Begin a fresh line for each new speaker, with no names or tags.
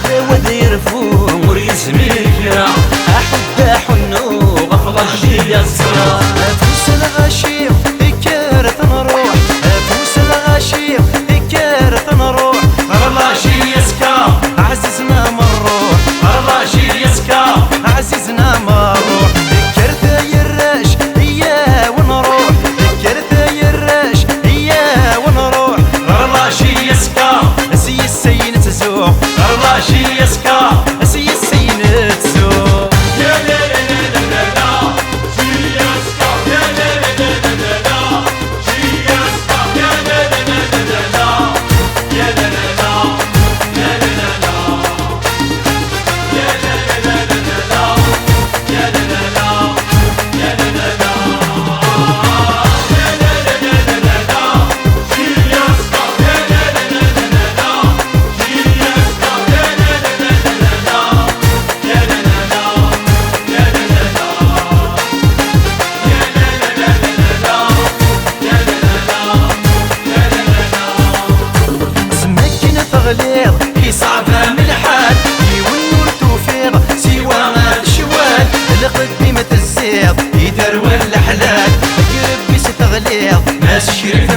عداوة دير فوق وريسمي الكرا أحب حنو غفلة جديدة الصغار
فوس الغشيم ذكر تنروح فوس الغشيم ذكر تنروح
رلاشي يسكا
عززنا مروح
رلاشي يسكا
عززنا مروح ذكر ثي الرش هي ونروح ذكر ثي الرش هي ونروح
رلاشي يسكا
سي السين تزوق
رلاشي يسكا
سي السين تزوق
غليظ يصعبها من الحال
والنور توفيض
سوى ما الشوال
لقدمة الزيض
يدروي الحلال
قرب بس تغليظ
ناس شريف